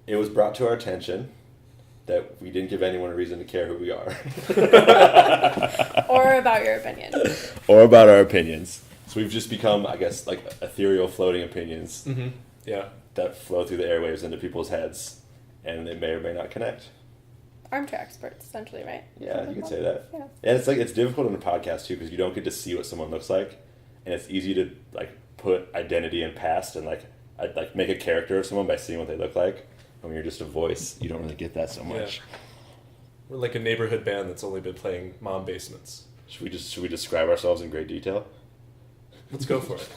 it was brought to our attention that we didn't give anyone a reason to care who we are. Or about your opinion. Or about our opinions. So we've just become, I guess, like ethereal floating opinions. Mm-hmm. Yeah. That flow through the airwaves into people's heads, and they may or may not connect. Armchair experts, essentially, right? Yeah, you could say that. Yeah. And it's difficult in a podcast too because you don't get to see what someone looks like, and it's easy to like put identity in past and like make a character of someone by seeing what they look like. And when you're just a voice, you don't really get that so much. Yeah. We're like a neighborhood band that's only been playing mom basements. Should we describe ourselves in great detail? Let's go for it.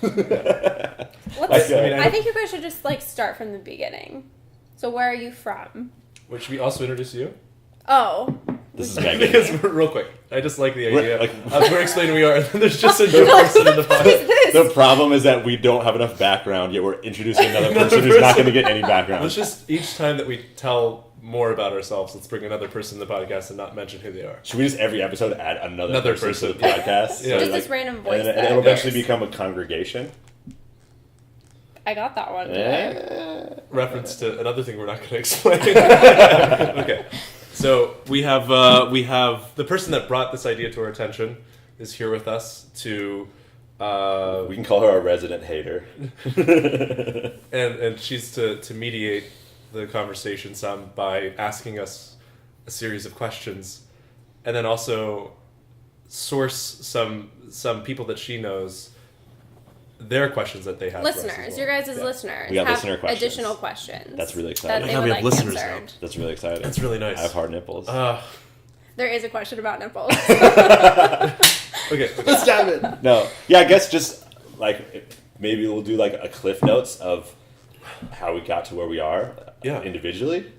Yeah. I think you guys should just like start from the beginning. So where are you from? Wait, should we also introduce you? Oh. This is Megan. Because real quick, I just like the idea of we're explaining who we are, and then there's just a new person in the podcast. The problem is that we don't have enough background, yet we're introducing another person who's not going to get any background. Let's just, each time that we tell more about ourselves, let's bring another person in the podcast and not mention who they are. Should we just every episode add another person to the podcast? Yeah. Just this random voice. And it'll eventually become a congregation. I got that one. Reference to another thing we're not going to explain. Okay. So we have the person that brought this idea to our attention is here with us to we can call her our resident hater. and she's to mediate the conversation some by asking us a series of questions and then also source some people that she knows their questions that they have. Listeners, your guys' listeners. We got have listener questions. additional questions. That's really exciting. That they Yeah, would we like have listeners answered. That's really exciting. That's really nice. I have hard nipples. There is a question about nipples. Okay. Let's dive in. No. Yeah, I guess just like maybe we'll do like a cliff notes of how we got to where we are individually.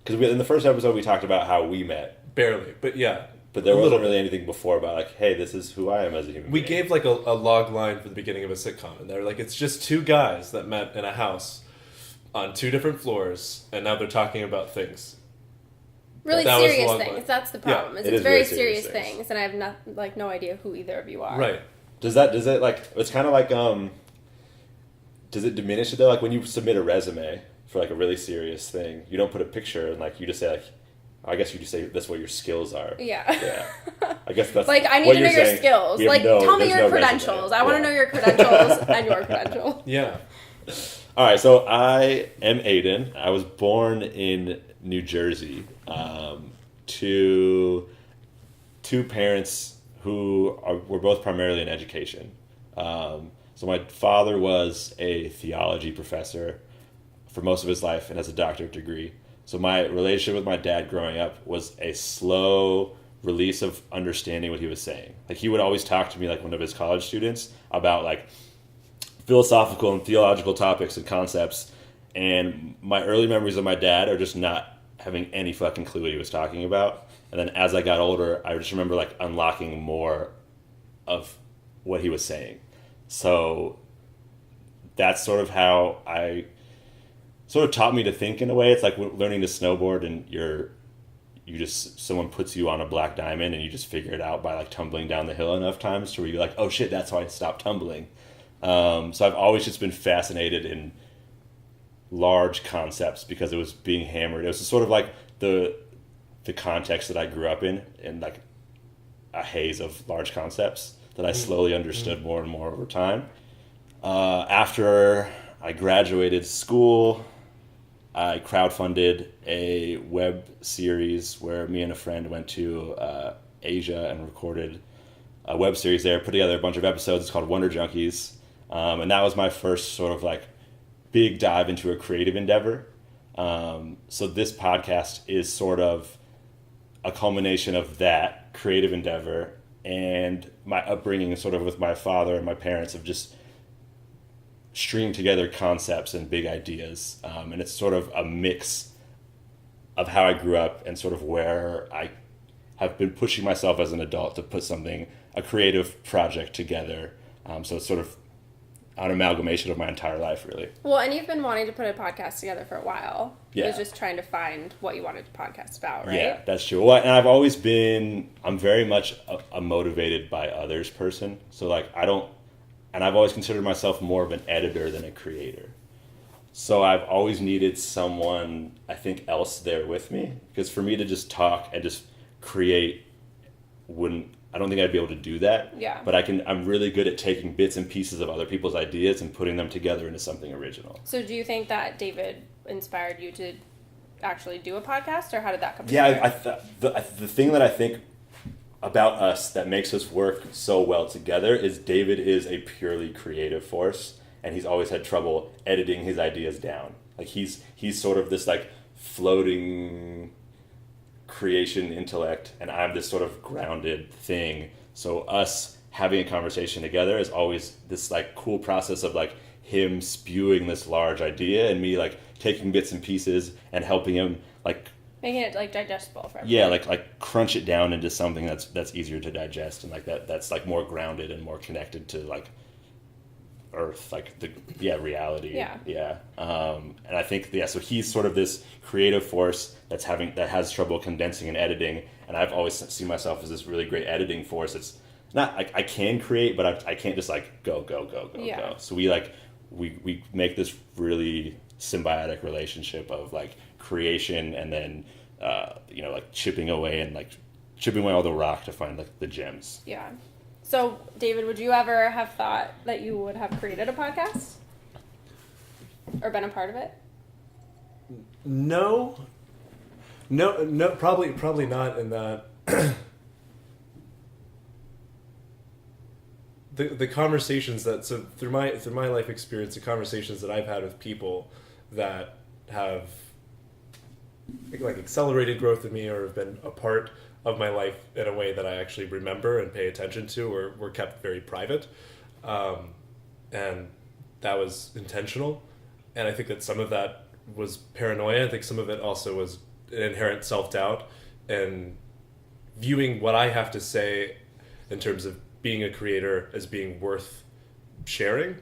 Because in the first episode we talked about how we met. Barely, but yeah. But there wasn't really anything before about like, hey, this is who I am as a human being. We gave like a log line for the beginning of a sitcom, and they're like, it's just two guys that met in a house on two different floors, and now they're talking about things. Really That was the serious long things. line. That's the problem. it It's is very very serious things, and I have no idea who either of you are. Right. Does it like it's kind of like does it diminish it though? Like when you submit a resume for like a really serious thing, you don't put a picture and like you just say like, I guess you just say that's what your skills are. Yeah. I guess that's like I need what to know you're your saying. skills. Like tell me your credentials. I want to know your credentials and your credential. Yeah. All right, so I am Aiden. I was born in New Jersey to two parents who were both primarily in education. So my father was a theology professor for most of his life and has a doctorate degree. So my relationship with my dad growing up was a slow release of understanding what he was saying. Like he would always talk to me like one of his college students about like philosophical and theological topics and concepts. And my early memories of my dad are just not having any fucking clue what he was talking about. And then as I got older, I just remember like unlocking more of what he was saying. So that's sort of how I sort of taught me to think in a way. It's like learning to snowboard and someone puts you on a black diamond and you just figure it out by like tumbling down the hill enough times to where you're like, oh shit, that's how I stopped tumbling. So I've always just been fascinated in large concepts because it was being hammered. It was sort of like the context that I grew up in like a haze of large concepts that I slowly understood more and more over time. After I graduated school, I crowdfunded a web series where me and a friend went to Asia and recorded a web series there, put together a bunch of episodes. It's called Wonder Junkies. And that was my first sort of like big dive into a creative endeavor. So this podcast is sort of a culmination of that creative endeavor and my upbringing sort of with my father and my parents of just string together concepts and big ideas. And it's sort of a mix of how I grew up and sort of where I have been pushing myself as an adult to put a creative project together. So it's sort of an amalgamation of my entire life, really. Well, and you've been wanting to put a podcast together for a while. Yeah. It was just trying to find what you wanted to podcast about, right? Yeah, that's true. Well, and I'm very much a motivated by others person. So like I've always considered myself more of an editor than a creator. So I've always needed someone, I think, else there with me, because for me to just talk and just create I don't think I'd be able to do that. Yeah. But I'm really good at taking bits and pieces of other people's ideas and putting them together into something original. So do you think that David inspired you to actually do a podcast, or how did that come Yeah, together? the thing that I think about us that makes us work so well together is David is a purely creative force, and he's always had trouble editing his ideas down. Like he's sort of this like floating creation intellect, and I'm this sort of grounded thing. So us having a conversation together is always this like cool process of like him spewing this large idea and me like taking bits and pieces and helping him like Making it like digestible for everyone. yeah, like crunch it down into something that's easier to digest, and like that's like more grounded and more connected to like earth, like reality. Yeah. And I think so he's sort of this creative force that has trouble condensing and editing, and I've always seen myself as this really great editing force. It's not I can create, but I can't just like go. Yeah. So we make this really symbiotic relationship of like creation and then like chipping away all the rock to find like the gems. Yeah. So, David, would you ever have thought that you would have created a podcast? Or been a part of it? No, probably not in that. The conversations through my life experience, the conversations that I've had with people that have like accelerated growth in me or have been a part of my life in a way that I actually remember and pay attention to, or were kept very private, and that was intentional. And I think that some of that was paranoia. I think some of it also was an inherent self-doubt and viewing what I have to say in terms of being a creator as being worth sharing,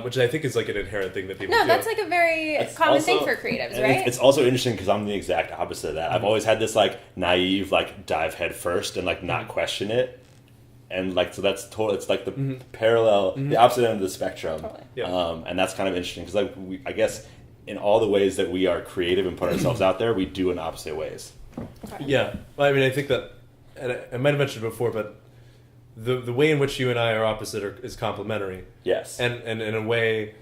which I think is like an inherent thing that people No, feel. that's like a very common thing for creatives, right? It's also interesting because I'm the exact opposite of that. Mm-hmm. I've always had this like naive like dive head first and like not question it, and like so that's total. It's like the parallel, the opposite end of the spectrum. Totally. Yeah. And that's kind of interesting because like I guess in all the ways that we are creative and put ourselves out there, we do in opposite ways. Okay. Yeah, well, I mean, I think that, and I might have mentioned it before, but the way in which you and I are opposite is complementary. Yes. And in a way,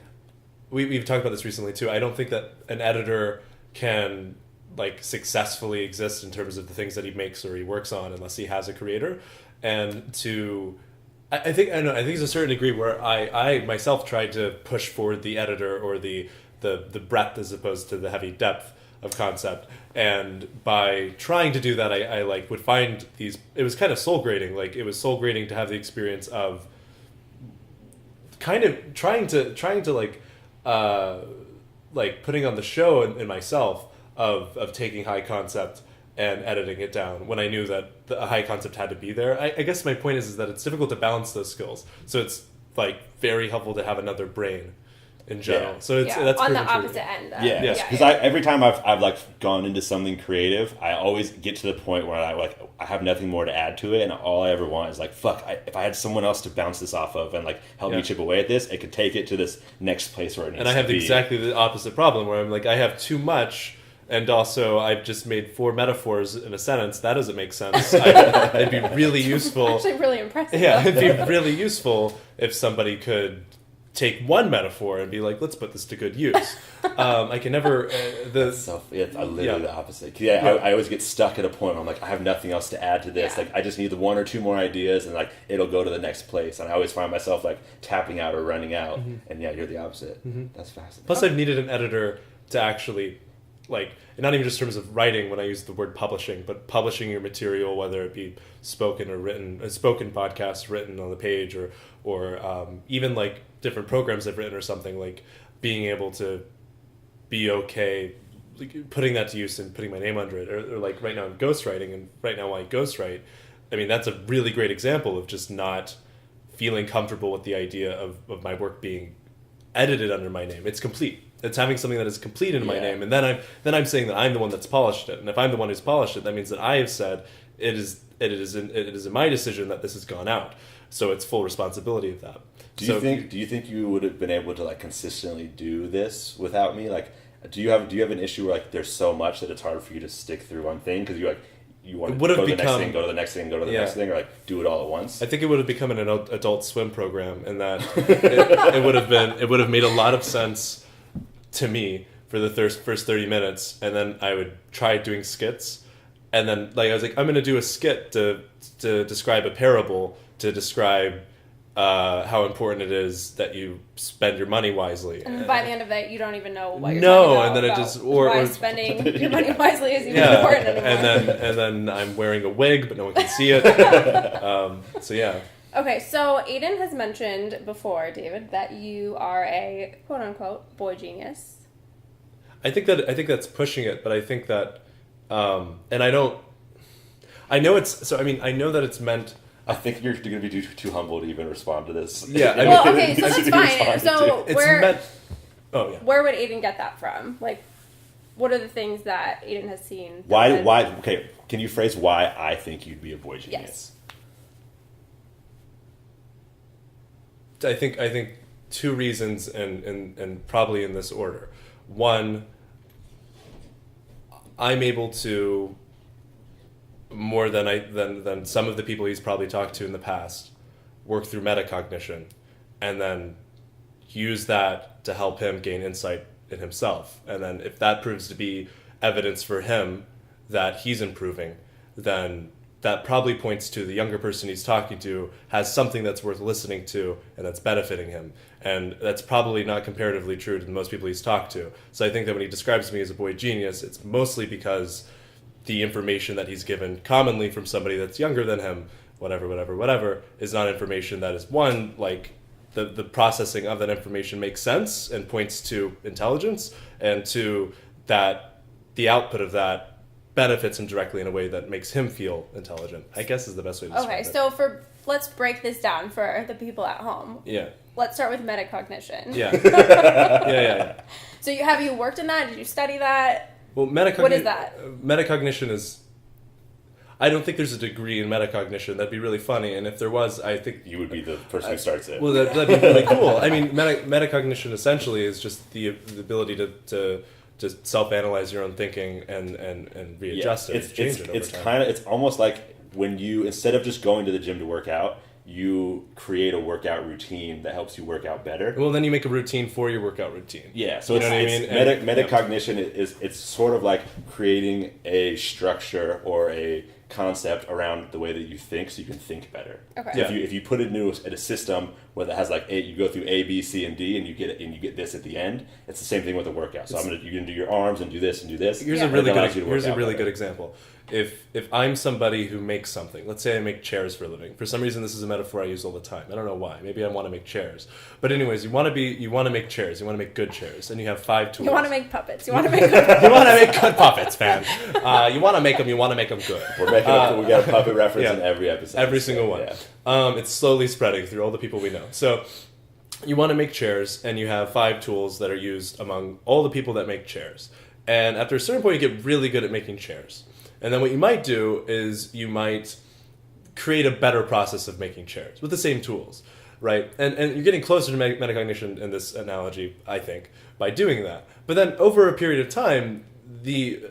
we've talked about this recently too. I don't think that an editor can like successfully exist in terms of the things that he makes or he works on unless he has a creator. And I think there's a certain degree where I myself tried to push forward the editor or the breadth as opposed to the heavy depth of concept, and by trying to do that I like would find these, it was kind of soul grating, like it was soul grating to have the experience of kind of trying to like putting on the show in myself of taking high concept and editing it down when I knew that a high concept had to be there. I guess my point is that it's difficult to balance those skills, so it's like very helpful to have another brain in general. Yeah. So that's on the pretty true. opposite end. Yes, because every time I've like gone into something creative, I always get to the point where I have nothing more to add to it, and all I ever want is like, if I had someone else to bounce this off of and like help me chip away at this, it could take it to this next place where it needs to be. And I have exactly the opposite problem where I'm like, I have too much, and also I've just made 4 metaphors in a sentence. That doesn't make sense. It'd be really useful. Actually, really impressive. Yeah, it'd be really useful if somebody could take one metaphor and be like, let's put this to good use. I can never I'm literally the opposite. I always get stuck at a point where I'm like, I have nothing else to add to this. Yeah. Like I just need the 1 or 2 more ideas, and like it'll go to the next place. And I always find myself like tapping out or running out. And you're the opposite. That's fascinating. Plus, I've needed an editor to actually, like, and not even just in terms of writing when I use the word publishing, but publishing your material, whether it be spoken or written, a spoken podcast written on the page, or even like different programs I've written or something, like being able to be okay like, putting that to use and putting my name under it, or like right now I'm ghostwriting, and right now when I ghostwrite, I mean, that's a really great example of just not feeling comfortable with the idea of my work being edited under my name. It's complete. It's having something that is complete in my name, and then I'm saying that I'm the one that's polished it. And if I'm the one who's polished it, that means that I have said it is in my decision that this has gone out. So it's full responsibility of that. Do you think you would have been able to like consistently do this without me? Like, do you have an issue where like there's so much that it's hard for you to stick through one thing because you want to go to the next thing, go to the next thing, go to the next thing, or like do it all at once? I think it would have become an Adult Swim program, and that it would have made a lot of sense to me for the first 30 minutes, and then I would try doing skits, and then like I was like, I'm going to do a skit to describe a parable, to describe how important it is that you spend your money wisely. And by the end of that, you don't even know what you're talking about. And then it just why spending your money wisely is even important anymore. And then I'm wearing a wig, but no one can see it. So yeah. Okay, so Aiden has mentioned before, David, that you are a quote unquote boy genius. I think that's pushing it, but I think that, and I know that it's meant. I think you're going to be too humble to even respond to this. Yeah. Okay, so that's fine. So where would Aiden get that from? Like, what are the things that Aiden has seen? Why? Okay, can you phrase why I think you'd be a boy genius? Yes. I think two reasons, and probably in this order. One, I'm able to, more than some of the people he's probably talked to in the past, work through metacognition, and then use that to help him gain insight in himself. And then if that proves to be evidence for him that he's improving, then that probably points to the younger person he's talking to has something that's worth listening to and that's benefiting him. And that's probably not comparatively true to most people he's talked to. So I think that when he describes me as a boy genius, it's mostly because the information that he's given commonly from somebody that's younger than him, whatever, is not information that is, one, like the processing of that information makes sense and points to intelligence, and two, that the output of that benefits him directly in a way that makes him feel intelligent, I guess is the best way to describe it. Okay, so let's break this down for the people at home. Yeah. Let's start with metacognition. Yeah. Yeah. So have you worked in that? Did you study that? Well, what is that? Metacognition is... I don't think there's a degree in metacognition. That'd be really funny, and if there was, I think... You would be the person who starts it. Well, that'd be really cool. I mean, metacognition essentially is just the ability to self-analyze your own thinking and readjust it and change it over time. It's almost like when you, instead of just going to the gym to work out, you create a workout routine that helps you work out better. Well, then you make a routine for your workout routine. Yeah, so metacognition is it's sort of like creating a structure or a concept around the way that you think, so you can think better. Okay. So if you put it into a system where that has like you go through A, B, C, and D, and you get this at the end. It's the same thing with a workout. So you're gonna do your arms and do this and do this. Here's a really good example. If I'm somebody who makes something, let's say I make chairs for a living. For some reason, this is a metaphor I use all the time. I don't know why. Maybe I want to make chairs. But anyways, you want to make chairs. You want to make good chairs, and you have 5 tools. You want to make puppets. You want to make good puppets, man. You want to make them. You want to make them good. We got a puppet reference in every episode. Every single one. Yeah. It's slowly spreading through all the people we know. So you want to make chairs, and you have 5 tools that are used among all the people that make chairs. And after a certain point, you get really good at making chairs. And then what you might do is you might create a better process of making chairs with the same tools, right? And you're getting closer to metacognition in this analogy, I think, by doing that. But then over a period of time, the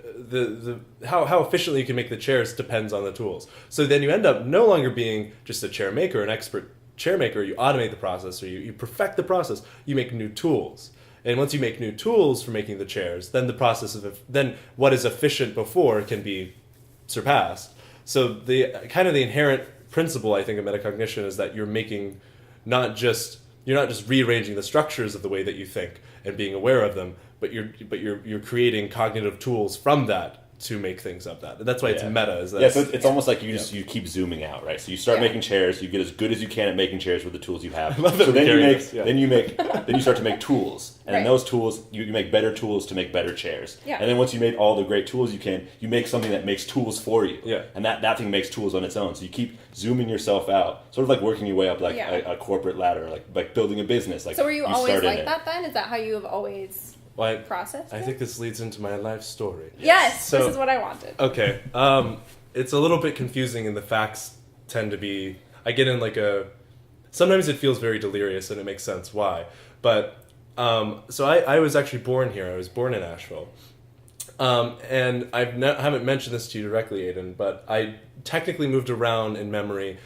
how efficiently you can make the chairs depends on the tools. So then you end up no longer being just a chair maker, an expert chair maker. You automate the process, or you perfect the process. You make new tools. And once you make new tools for making the chairs, then the process then what is efficient before can be surpassed. So the inherent principle, I think, of metacognition is that you're not just rearranging the structures of the way that you think and being aware of them, but you're creating cognitive tools from that to make things of that. That's why it's meta. So it's almost like you keep zooming out, right? So you start making chairs, you get as good as you can at making chairs with the tools you have. So then you start to make tools, and then those tools you make better tools to make better chairs. Yeah. And then once you made all the great tools you can, you make something that makes tools for you. Yeah. And that thing makes tools on its own. So you keep zooming yourself out, sort of like working your way up like a corporate ladder, like building a business. Like, so were you always like that then? Is that how you have always processed I think this leads into my life story. Yes, this is what I wanted. Okay. It's a little bit confusing, and the facts tend to be... I get in like a Sometimes it feels very delirious, and it makes sense why. But so I was actually born here. I was born in Asheville. And I haven't mentioned this to you directly, Aiden, but I technically moved around in memory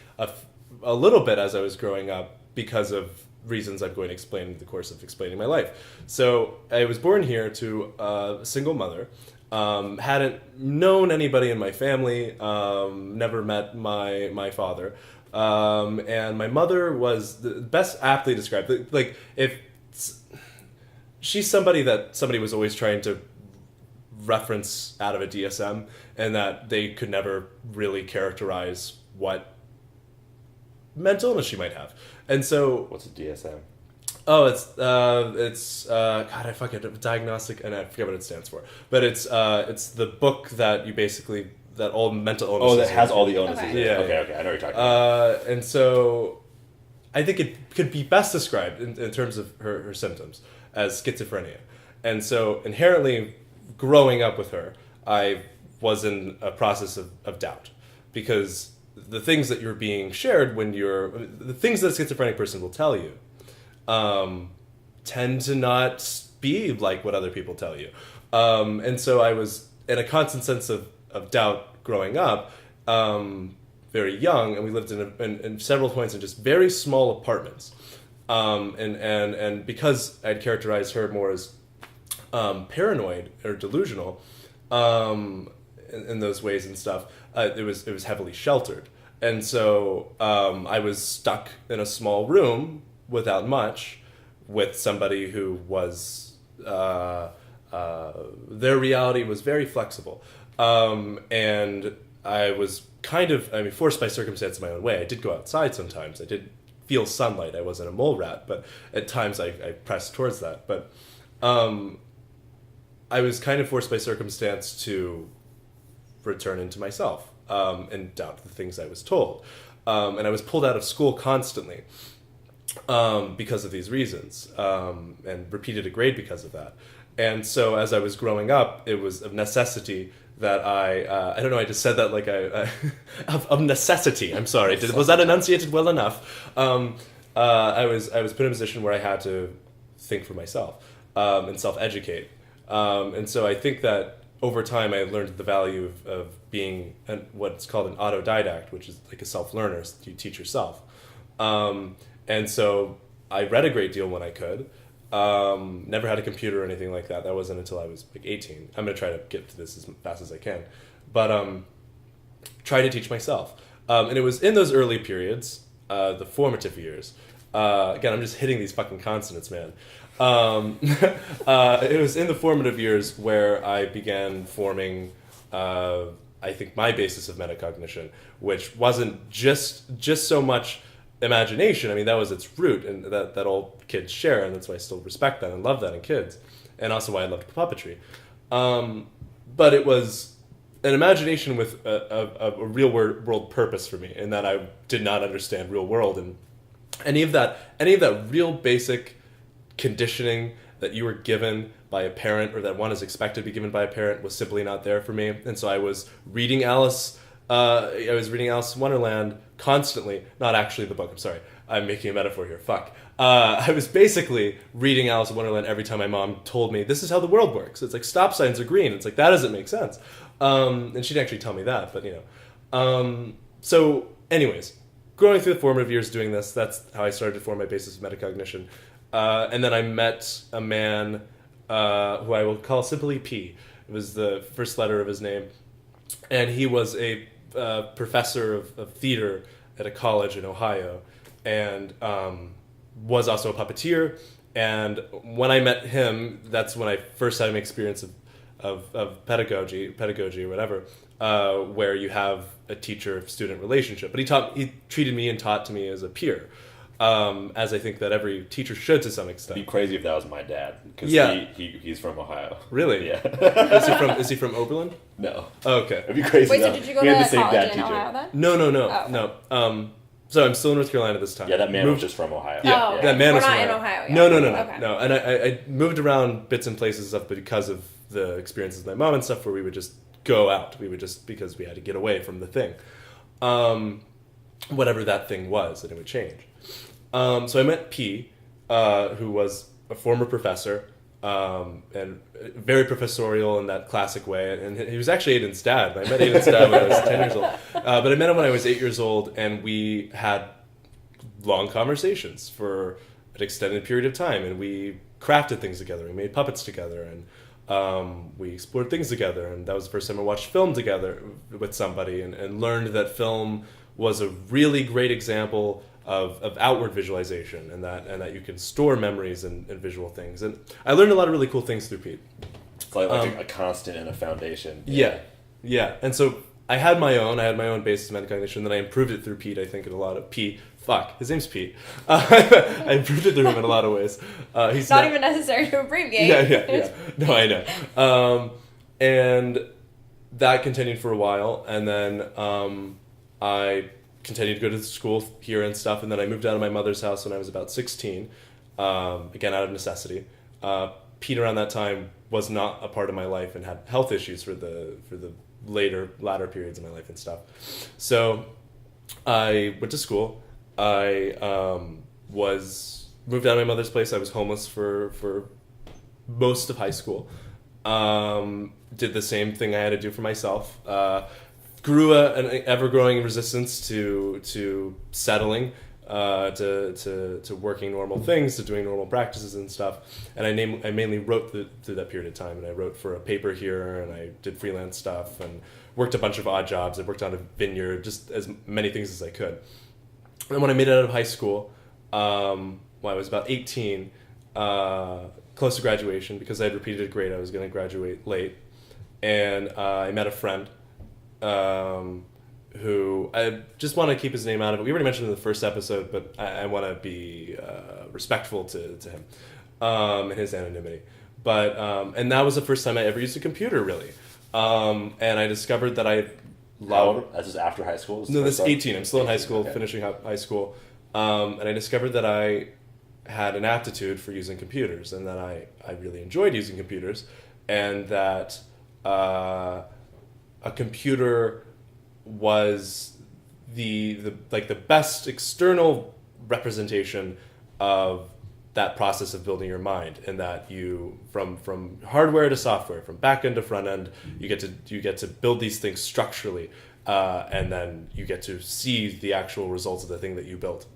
a little bit as I was growing up because of reasons I'm going to explain in the course of explaining my life. So I was born here to a single mother. Hadn't known anybody in my family. Never met my father. And my mother was the best aptly described. Like, if she's somebody that somebody was always trying to reference out of a DSM, and that they could never really characterize what mental illness she might have. And so, What's a DSM? oh, it's God, I fucking diagnostic, and I forget what it stands for. But it's the book that you basically that all mental illnesses. Oh, that has all the illnesses. Okay. In it. Yeah, Okay, yeah. okay. I know what you're talking about. And so, I think it could be best described in terms of her symptoms as schizophrenia. And so, inherently, growing up with her, I was in a process of doubt, because the things that you're being shared the things that a schizophrenic person will tell you tend to not be like what other people tell you. And so I was in a constant sense of doubt growing up, very young, and we lived in several points in just very small apartments. And because I'd characterize her more as paranoid or delusional in those ways and stuff, it was heavily sheltered. And so I was stuck in a small room without much with somebody who was their reality was very flexible, and I was forced by circumstance in my own way. I did go outside sometimes. I did feel sunlight. I wasn't a mole rat, but at times I pressed towards that. But I was kind of forced by circumstance to return into myself and doubt the things I was told. And I was pulled out of school constantly because of these reasons, and repeated a grade because of that. And so as I was growing up, it was of necessity that I don't know, I just said that like of necessity, I'm sorry. Was that enunciated well enough? I was put in a position where I had to think for myself and self-educate. And so I think that over time I learned the value of being what's called an autodidact, which is like a self-learner. You teach yourself. And so I read a great deal when I could. Never had a computer or anything like that. That wasn't until I was like 18. I'm going to try to get to this as fast as I can. But try to teach myself. And it was in those early periods, the formative years. Again, I'm just hitting these fucking consonants, man. It was in the formative years where I began forming, I think, my basis of metacognition, which wasn't just so much imagination. I mean, that was its root, and that all kids share, and that's why I still respect that and love that in kids, and also why I loved puppetry. But it was an imagination with a real world purpose for me, in that I did not understand real world, and any of that real basic conditioning that you were given by a parent, or that one is expected to be given by a parent, was simply not there for me. And so I was reading Alice in Wonderland constantly. Not actually the book, I'm sorry. I'm making a metaphor here. Fuck. I was basically reading Alice in Wonderland every time my mom told me, this is how the world works. It's like stop signs are green. It's like, that doesn't make sense. And she didn't actually tell me that, but you know. So anyways, growing through the formative years doing this, that's how I started to form my basis of metacognition. And then I met a man who I will call simply P. It was the first letter of his name. And he was a professor of theater at a college in Ohio, and was also a puppeteer. And when I met him, that's when I first had an experience of pedagogy or whatever, where you have a teacher-student relationship. But he treated me and taught to me as a peer. As I think that every teacher should to some extent. It'd be crazy if that was my dad, because he's from Ohio. Really? Yeah. Is he from Oberlin? No. Oh, okay. It'd be crazy. Wait, so though. did you go We to had the same college dad in teacher. Ohio then? No. Oh. So I'm still in North Carolina this time. Yeah, that man was just from Ohio. Yeah, Oh, okay. that man We're was from not in Ohio. Ohio yet. No. Okay. No. And I moved around bits and places stuff, but because of the experiences with my mom and stuff, where we would just go out. We would just, because we had to get away from the thing. Whatever that thing was, and it would change. So I met P, who was a former professor, and very professorial in that classic way. And he was actually Aiden's dad. I met Aiden's dad when I was 10 years old. But I met him when I was 8 years old, and we had long conversations for an extended period of time. And we crafted things together. We made puppets together, and we explored things together. And that was the first time I watched film together with somebody, and learned that film was a really great example of outward visualization, and that you can store memories and visual things. And I learned a lot of really cool things through Pete. It's like a constant and a foundation. Yeah. And so I had my own basis of metacognition, then I improved it through Pete, I think, in a lot of his name's Pete. I improved it through him in a lot of ways. He's not even necessary to abbreviate. Yeah. No, I know. And that continued for a while, and then I continued to go to school here and stuff, and then I moved out of my mother's house when I was about 16, again out of necessity. Pete around that time was not a part of my life and had health issues for the latter periods of my life and stuff. So I went to school. I moved out of my mother's place. I was homeless for most of high school. Did the same thing I had to do for myself. Grew an ever-growing resistance to settling, to working normal things, to doing normal practices and stuff. And I mainly wrote through that period of time. And I wrote for a paper here, and I did freelance stuff, and worked a bunch of odd jobs. I worked on a vineyard, just as many things as I could. And when I made it out of high school, when I was about 18, close to graduation, because I had repeated a grade, I was going to graduate late. And I met a friend who I just want to keep his name out of it. We already mentioned it in the first episode, but I want to be respectful to him and his anonymity. But and that was the first time I ever used a computer, really. And I discovered that I loved. That's just after high school. No, this is 18. I'm still in high school, okay. Finishing high school, and I discovered that I had an aptitude for using computers, and that I really enjoyed using computers, and that a computer was the best external representation of that process of building your mind, and that you from hardware to software, from back end to front end, you get to build these things structurally, and then you get to see the actual results of the thing that you built.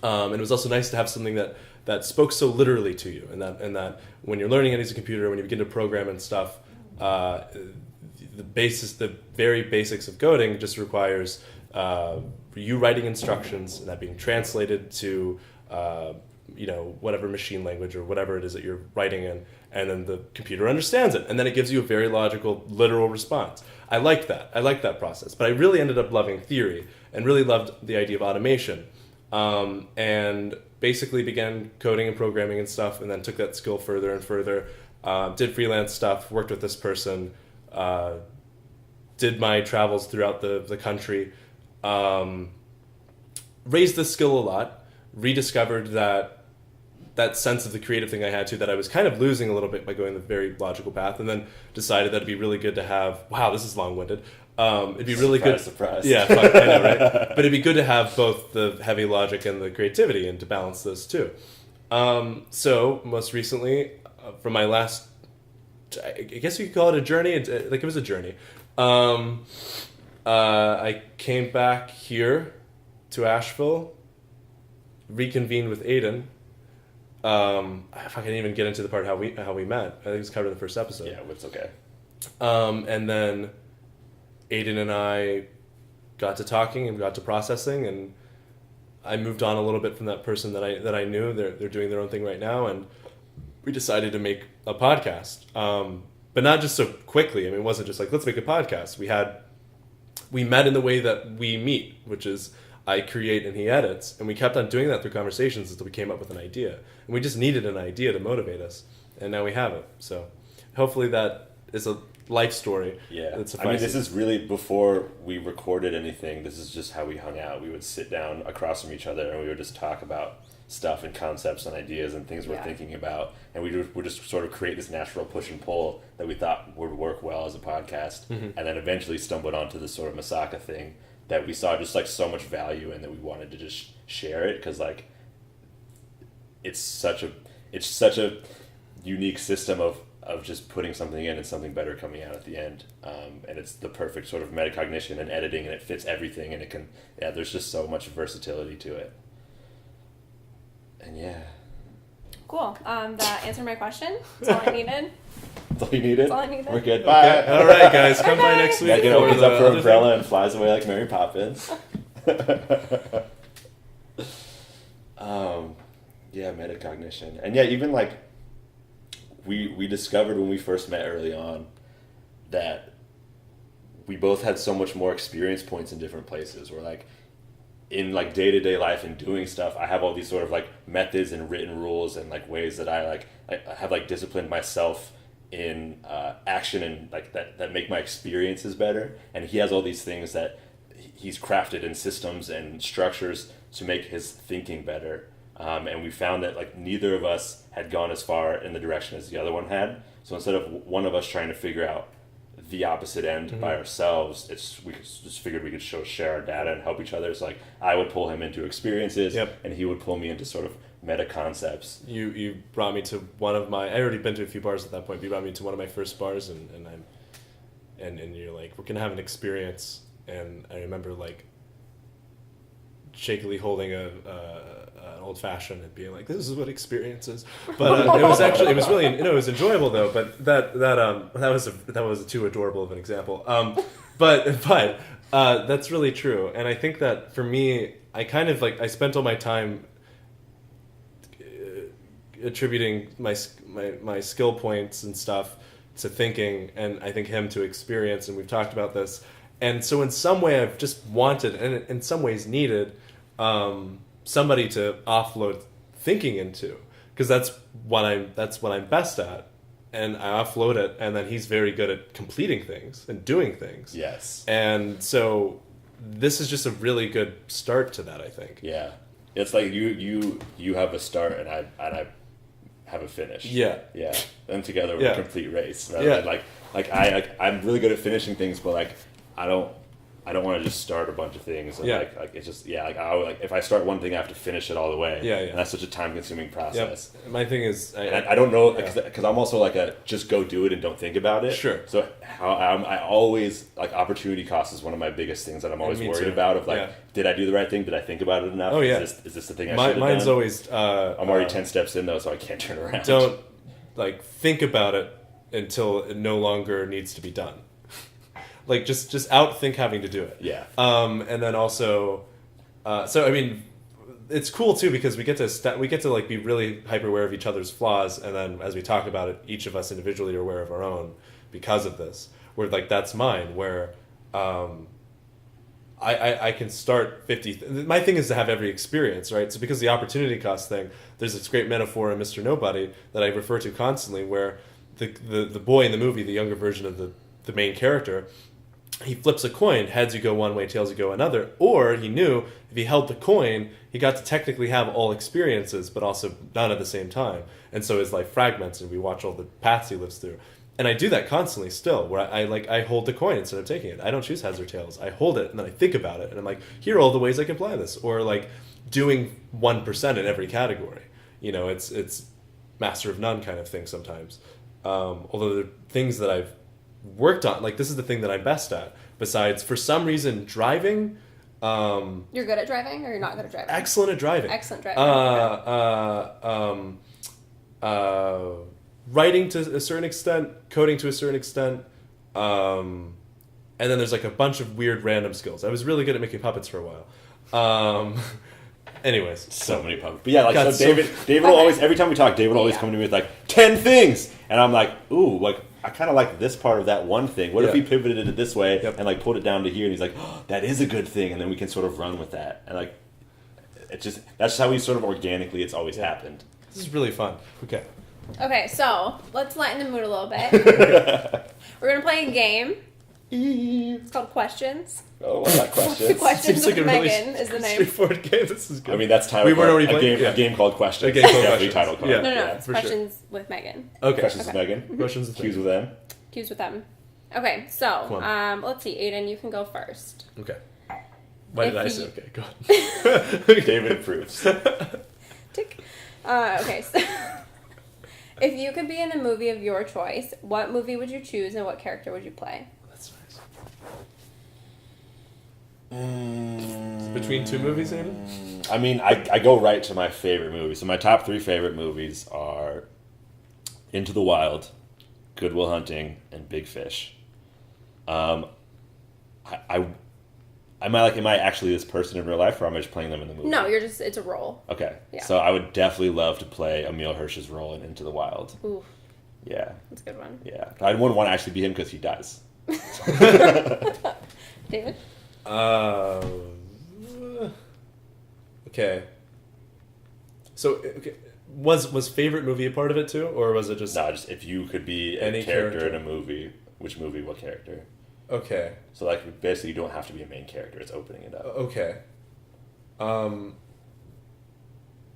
And it was also nice to have something that spoke so literally to you, and that when you're learning how to use a computer, when you begin to program and stuff, the very basics of coding just requires you writing instructions, and that being translated to whatever machine language or whatever it is that you're writing in, and then the computer understands it, and then it gives you a very logical, literal response. I liked that process, but I really ended up loving theory and really loved the idea of automation, and basically began coding and programming and stuff, and then took that skill further and further. Did freelance stuff, worked with this person, did my travels throughout the country, raised this skill a lot, rediscovered that sense of the creative thing I had to, that I was kind of losing a little bit by going the very logical path, and then decided that it'd be really good to have, wow, this is long-winded, it'd be really good. Surprise. Yeah, fuck, I know, right? But it'd be good to have both the heavy logic and the creativity, and to balance those two. So most recently, from my last, I guess you could call it a journey, it was a journey. I came back here to Asheville, reconvened with Aiden. If I can even get into the part how we met, I think it's covered in the first episode. Yeah, it's okay. And then Aiden and I got to talking and got to processing, and I moved on a little bit from that person that I knew. They're doing their own thing right now, and we decided to make a podcast. But not just so quickly. I mean, it wasn't just like, let's make a podcast. We met in the way that we meet, which is I create and he edits, and we kept on doing that through conversations until we came up with an idea. And we just needed an idea to motivate us, and now we have it. So hopefully that is a life story. Yeah, I mean, this is really before we recorded anything. This is just how we hung out. We would sit down across from each other, and we would just talk about stuff and concepts and ideas and things we're thinking about, and we would just sort of create this natural push and pull that we thought would work well as a podcast, and then eventually stumbled onto this sort of Misaka thing that we saw just like so much value in, that we wanted to just share it, because like it's such a unique system of just putting something in and something better coming out at the end. And it's the perfect sort of metacognition and editing, and it fits everything, and it can, there's just so much versatility to it. And yeah. Cool. That answered my question. That's all I needed. That's all you needed? That's all I needed. We're good. Bye. Okay. All right, guys. Come by next week. Megan for opens the up her other umbrella thing. and flies away like Mary Poppins. Yeah, metacognition. And yeah, even like we discovered when we first met early on that we both had so much more experience points in different places. We're like, in like day-to-day life and doing stuff, I have all these sort of like methods and written rules and like ways that I have like disciplined myself in action and like that make my experiences better. And he has all these things that he's crafted in systems and structures to make his thinking better. And we found that like neither of us had gone as far in the direction as the other one had. So instead of one of us trying to figure out the opposite end by ourselves, we just figured we could share our data and help each other. So like I would pull him into experiences, and he would pull me into sort of meta concepts. You brought me to one of my. I already been to a few bars at that point. But you brought me to one of my first bars, and you're like, we're gonna have an experience, and I remember like shakily holding an old fashioned and being like, "This is what experience is." But it was really, it was enjoyable though. But that was too adorable of an example. But that's really true, and I think that for me, I kind of like I spent all my time attributing my skill points and stuff to thinking, and I think him to experience, and we've talked about this. And so in some way I've just wanted, and in some ways needed, somebody to offload thinking into, because that's what I'm best at, and I offload it, and then he's very good at completing things and doing things. Yes. And so this is just a really good start to that, I think. Yeah. It's like you have a start and I have a finish. Yeah. Yeah. And together we're a complete race. Rather Yeah. than I'm really good at finishing things, but like I don't want to just start a bunch of things. And like it's just if I start one thing, I have to finish it all the way. Yeah. And that's such a time-consuming process. Yep. My thing is, I don't know, because I'm also like a just go do it and don't think about it. Sure. So I always like opportunity cost is one of my biggest things that I'm always worried about. Of like, did I do the right thing? Did I think about it enough? Oh yeah. Is this the thing I should have done? Mine's always. I'm already 10 steps in though, so I can't turn around. Don't like think about it until it no longer needs to be done. Like just outthink having to do it. Yeah. And then also, so I mean, it's cool too because we get to like be really hyper aware of each other's flaws, and then as we talk about it, each of us individually are aware of our own because of this. Where like that's mine. Where I can start 50. My thing is to have every experience, right? So because the opportunity cost thing, there's this great metaphor in Mr. Nobody that I refer to constantly, where the boy in the movie, the younger version of the main character, he flips a coin, heads you go one way, tails you go another, or he knew if he held the coin, he got to technically have all experiences, but also none at the same time. And so his life fragments, and we watch all the paths he lives through. And I do that constantly still, where I hold the coin instead of taking it. I don't choose heads or tails. I hold it, and then I think about it, and I'm like, here are all the ways I can apply this. Or like doing 1% in every category. You know, it's master of none kind of thing sometimes. Although there are things that I've worked on, like this is the thing that I'm best at, besides for some reason driving. You're good at driving, or you're not good at driving? Excellent at driving. Excellent driving. Writing to a certain extent, coding to a certain extent, and then there's like a bunch of weird random skills. I was really good at making puppets for a while. Anyways, so many puppets. But yeah, like God, so David will always, every time we talk, David will always come to me with like 10 things, and I'm like, ooh, like I kind of like this part of that one thing. What if we pivoted it this way and like pulled it down to here? And he's like, oh, that is a good thing, and then we can sort of run with that. And like, it's just that's how we sort of organically it's always happened. This is really fun. Okay, so let's lighten the mood a little bit. We're gonna play a game. It's called Questions. Oh, well, that question. Questions Seems like with a really Megan is the name. straightforward game. This is good. I mean, that's titled We weren't already a game called Questions. A game called Definitely Questions. title called. Yeah. No, it's for Questions with Megan. Okay. Questions with Megan. Questions with Cues Megan. with them. Cues with them. Okay, so let's see, Aiden, you can go first. Okay. Why did If I you- say okay? Go ahead. David approves. Tick. Okay, so if you could be in a movie of your choice, what movie would you choose and what character would you play? That's nice. Between two movies, Aiden? I mean, I go right to my favorite movies. So my top 3 favorite movies are Into the Wild, Good Will Hunting, and Big Fish. Am I actually this person in real life, or am I just playing them in the movie? No, it's a role. Okay. Yeah. So I would definitely love to play Emil Hirsch's role in Into the Wild. Ooh, Yeah. that's a good one. Yeah. I wouldn't want to actually be him because he dies. David? Okay. So, okay. Was favorite movie a part of it too, or was it just... No, just if you could be Any a character character. in a movie, which movie, what character? Okay. So, like, basically, you don't have to be a main character. It's opening it up. Okay.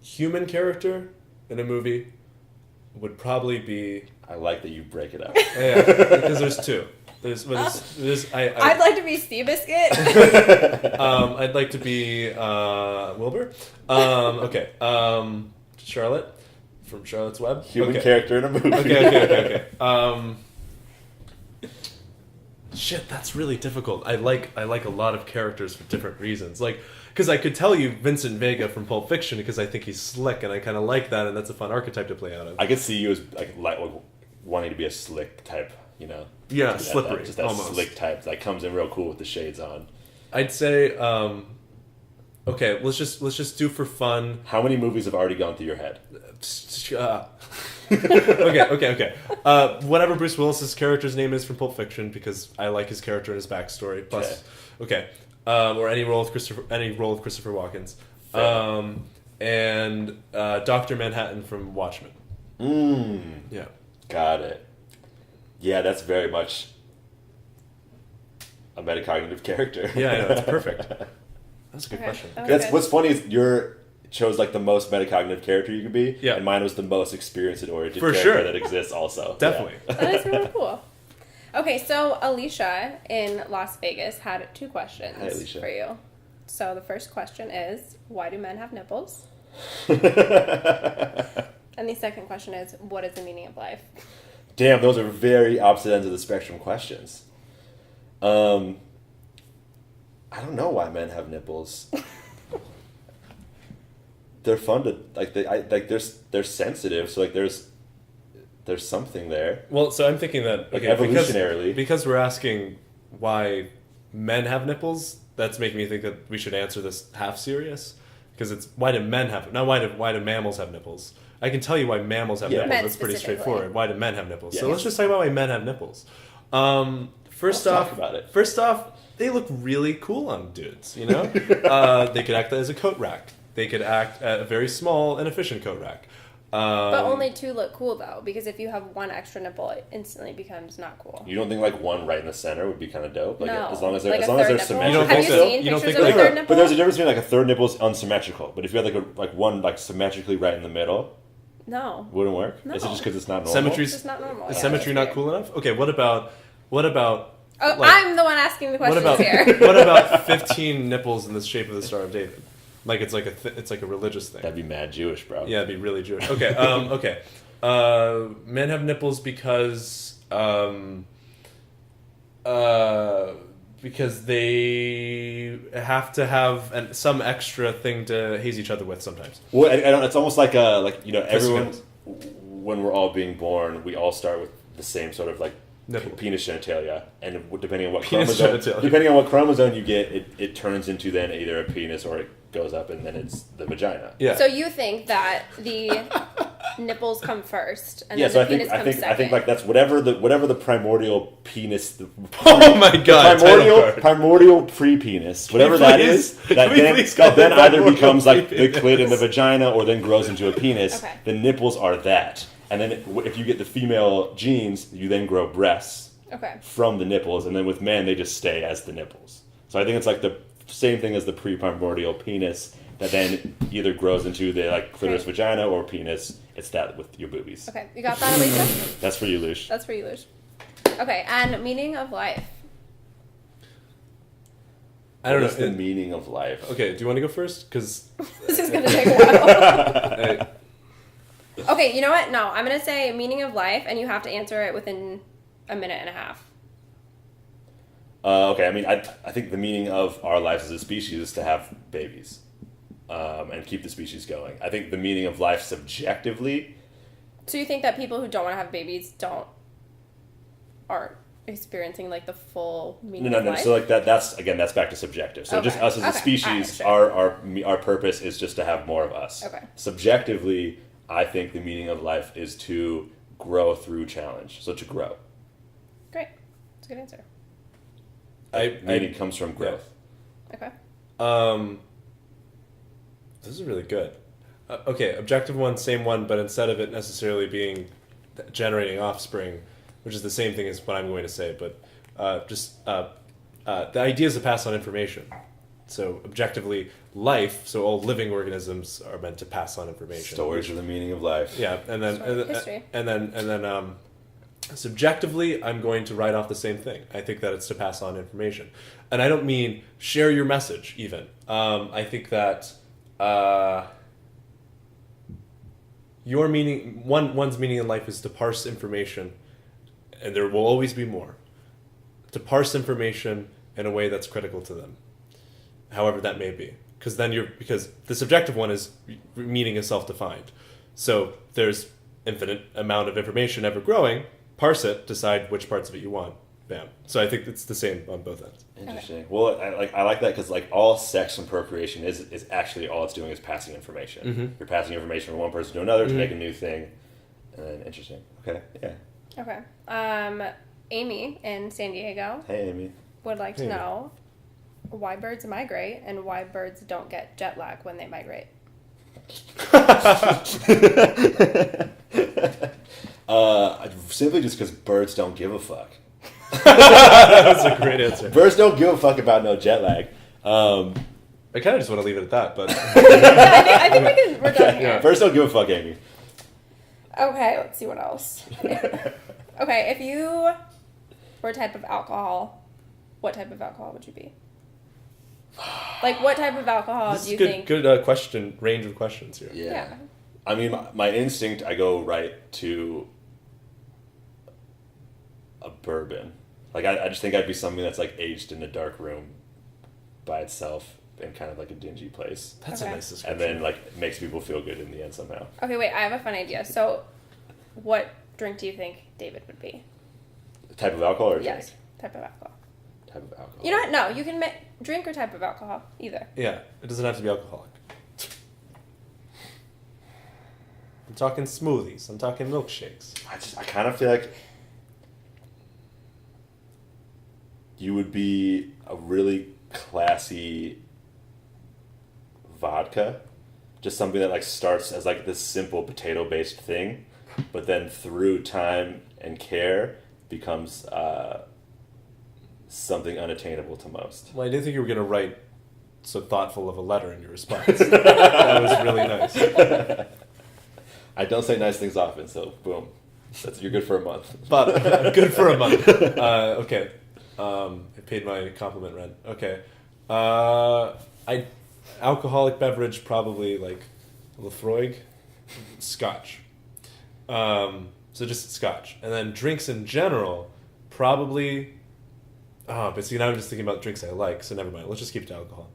Human character in a movie would probably be... I like that you break it up. Yeah, because there's two. There's I'd like to be Seabiscuit. I'd like to be Wilbur. Okay. Charlotte from Charlotte's Web. Human Okay. character in a movie. Okay. Shit, that's really difficult. I like a lot of characters for different reasons. Like, because I could tell you Vincent Vega from Pulp Fiction because I think he's slick and I kind of like that, and that's a fun archetype to play out of. I could see you as like wanting to be a slick type, you know? Yeah, Just slippery, just that almost. slick type that comes in real cool with the shades on. I'd say, okay, let's just do for fun. How many movies have already gone through your head? Okay. Whatever Bruce Willis's character's name is from Pulp Fiction, because I like his character and his backstory. Plus, okay, or any role of Christopher Walken's, and Dr. Manhattan from Watchmen. Yeah, Got it. Yeah, that's very much a metacognitive character. yeah, I know, it's perfect. That's a good Okay. question. Okay. That's what's funny is your chose like the most metacognitive character you could be, Yeah. and mine was the most experience and oriented For character sure. that exists also. Definitely. That is really cool. Okay, so Alicia in Las Vegas had 2 questions Hi, Alicia. for you. So the first question is, why do men have nipples? And the second question is, what is the meaning of life? Damn, those are very opposite ends of the spectrum questions. I don't know why men have nipples. They're fun to they're sensitive, so like there's something there. Well, so I'm thinking that Like okay, evolutionarily. because we're asking why men have nipples. That's making me think that we should answer this half serious, because it's why do men have why do mammals have nipples? I can tell you why mammals have Yeah. nipples. Men That's pretty specifically. straightforward. Why do men have nipples? So Yes. let's just talk about why men have nipples. First Let's off, talk about it. First off, they look really cool on dudes. You know, they could act as a coat rack. They could act at a very small and efficient coat rack. But only 2 look cool, though, because if you have 1 extra nipple, it instantly becomes not cool. You don't think like one right in the center would be kind of dope? Like No. as long as they're Like as a long as third they're nipple? symmetrical. You don't Have think you so? seen You don't pictures think of a so? third nipple? But there's a difference between like a third nipple's unsymmetrical. But if you had like one like symmetrically right in the middle, No. wouldn't work. No. Is it just because it's not normal? Symmetry's It's just not normal. Is Yeah, symmetry that's not weird. cool enough? Okay, what about Oh, like, I'm the one asking the what questions about here. what about 15 nipples in the shape of the Star of David? Like it's like it's like a religious thing. That'd be mad Jewish, bro. Yeah, it'd be really Jewish. Okay, okay. Men have nipples because they have to have some extra thing to haze each other with sometimes. Well, I don't, it's almost like everyone Christmas. when we're all being born, we all start with the same sort of like Nipple. penis genitalia, and depending on what Penis chromosome, genitalia. depending on what chromosome you get, it turns into then either a penis or it goes up and then it's the vagina. Yeah. So you think that the nipples come first, and Yeah, then so the I think penis I comes think second? I think like that's whatever the primordial penis. Oh my god! Primordial pre-penis, whatever we that please- is, that can we then, please call that then it either primordial becomes like the pre-penis? clit in the vagina or then grows into a penis. Okay. The nipples are that, and then if you get the female genes, you then grow breasts Okay. from the nipples, and then with men they just stay as the nipples. So I think it's like the same thing as the pre-primordial penis that then either grows into the like clitoris Okay. vagina or penis. It's that with your boobies. Okay, you got that, Alicia? That's for you, Lush. That's for you, Lush. Okay, and meaning of life. I don't What's know. the meaning of life? Okay, do you want to go first? Because This is gonna take a while. Okay, you know what? No, I'm gonna say meaning of life, and you have to answer it within a minute and a half. Okay, I mean, I think the meaning of our lives as a species is to have babies, and keep the species going. I think the meaning of life subjectively. So you think that people who don't want to have babies aren't experiencing like the full meaning of No. life? So like that's back to subjective. So just Okay. us as a Okay. species, Alright, sure. our purpose is just to have more of us. Okay. Subjectively, I think the meaning of life is to grow through challenge. So to grow. Great. That's a good answer. Meaning comes from growth. Okay. This is really good. Okay, objective one, same one, but instead of it necessarily being generating offspring, which is the same thing as what I'm going to say, but the idea is to pass on information. So objectively, life. So all living organisms are meant to pass on information. Storage of the meaning of life. Yeah, and then History. and then subjectively, I'm going to write off the same thing. I think that it's to pass on information, and I don't mean share your message. Even I think that your meaning, one's meaning in life is to parse information, and there will always be more. To parse information in a way that's critical to them, however that may be, because the subjective one is meaning is self-defined, so there's infinite amount of information ever growing. Parse it, decide which parts of it you want. Bam. So I think it's the same on both ends. Interesting. Well, I like that because like all sex and procreation is actually all it's doing is passing information. Mm-hmm. You're passing information from one person to another to make a new thing. And then interesting. Okay. Yeah. Okay. Amy in San Diego Hey, Amy. would like to Hey. know why birds migrate and why birds don't get jet lag when they migrate. Simply just because birds don't give a fuck. That's a great answer. Birds don't give a fuck about no jet lag. I kind of just want to leave it at that, but Yeah, I think we're done here. Birds don't give a fuck, Amy. Okay, let's see what else. Okay, if you were a type of alcohol, what type of alcohol would you be? Like, what type of alcohol this do is you good. think? Good question. Range of questions here. Yeah. I mean, my instinct, I go right to a bourbon. Like, I just think I'd be something that's, like, aged in a dark room by itself in kind of, like, a dingy place. That's Okay. a nice description. And then, like, it makes people feel good in the end somehow. Okay, wait, I have a fun idea. So, what drink do you think David would be? Type of alcohol or drink? Yes, type of alcohol. Type of alcohol. You know what? No, you can drink or type of alcohol, either. Yeah, it doesn't have to be alcoholic. I'm talking smoothies. I'm talking milkshakes. I kind of feel like you would be a really classy vodka. Just something that, like, starts as, like, this simple potato-based thing, but then through time and care becomes something unattainable to most. Well, I didn't think you were going to write so thoughtful of a letter in your response. That was really nice. I don't say nice things often, so boom. You're good for a month. But good for a month. Okay. I paid my compliment rent. Okay. Alcoholic beverage, probably like Lefroy, Scotch. So just Scotch. And then drinks in general, probably... Oh, but see, now I'm just thinking about drinks I like, so never mind. Let's just keep it to alcohol.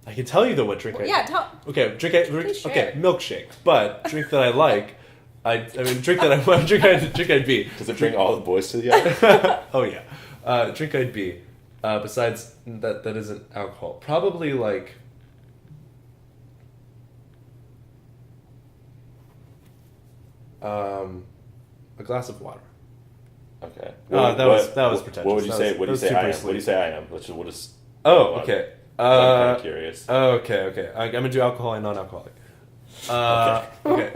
I can tell you, though, what drink I... Yeah, tell... Okay, Please share. okay, milkshake. But drink that I like, I mean, drink I'd be. Does it bring all the boys to the yard? Oh, yeah. Drink I'd be, besides that isn't alcohol. Probably, like... a glass of water. Okay. That was pretentious. What would you say? What do you say? We'll Super say I am. We'll just. Oh, okay. I'm kind of curious. Okay. I'm gonna do alcohol and non-alcoholic. Okay.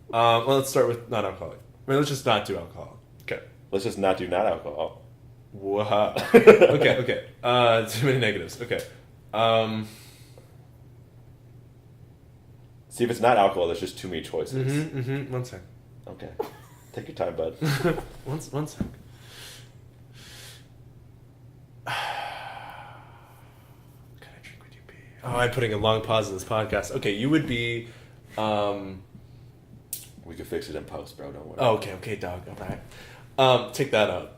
Well, let's start with non-alcoholic. I mean, let's just not do alcohol. Okay. Let's just not do not alcohol. Wow. Okay. Too many negatives. Okay. See, if it's not alcohol, there's just too many choices. One sec. Okay. Take your time, bud. One sec. What kind of drink would you be? Oh, I'm putting a long pause in this podcast. Okay, you would be, We could fix it in post, bro. Don't worry. Oh, okay, dog. All right. Take that out.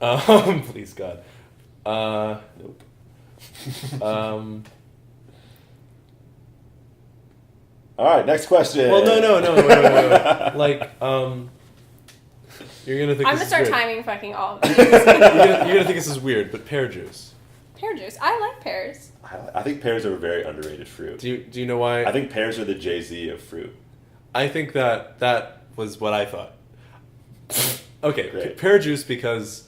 Please, God. Nope. All right, next question. Well, no. Wait. Like, you're gonna think I'm this gonna start is weird. timing fucking all of these. You're gonna think this is weird, but pear juice. Pear juice. I like pears. I think pears are a very underrated fruit. Do you know why? I think pears are the Jay-Z of fruit. I think that was what I thought. Okay, Great. pear juice because,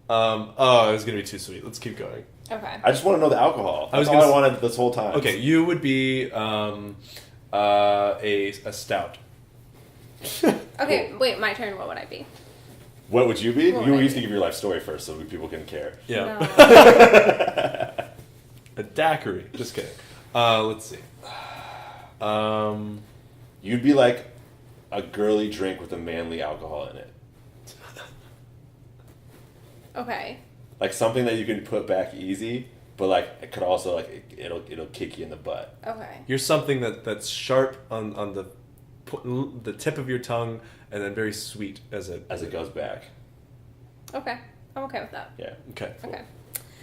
it was gonna be too sweet. Let's keep going. Okay. I just want to know the alcohol. I was That's all gonna I wanted this whole time. Okay, you would be a stout. Okay, wait, my turn. What would I be? What would you be? What You would I used to be? give your life story first, so people can care. Yeah. No. A daiquiri. Just kidding. Let's see. You'd be like a girly drink with a manly alcohol in it, Okay. like something that you can put back easy, but like it could also like it'll kick you in the butt. Okay. You're something that's sharp on the tip of your tongue, and then very sweet as it Goes back. Okay. I'm okay with that. Yeah. Okay. Okay.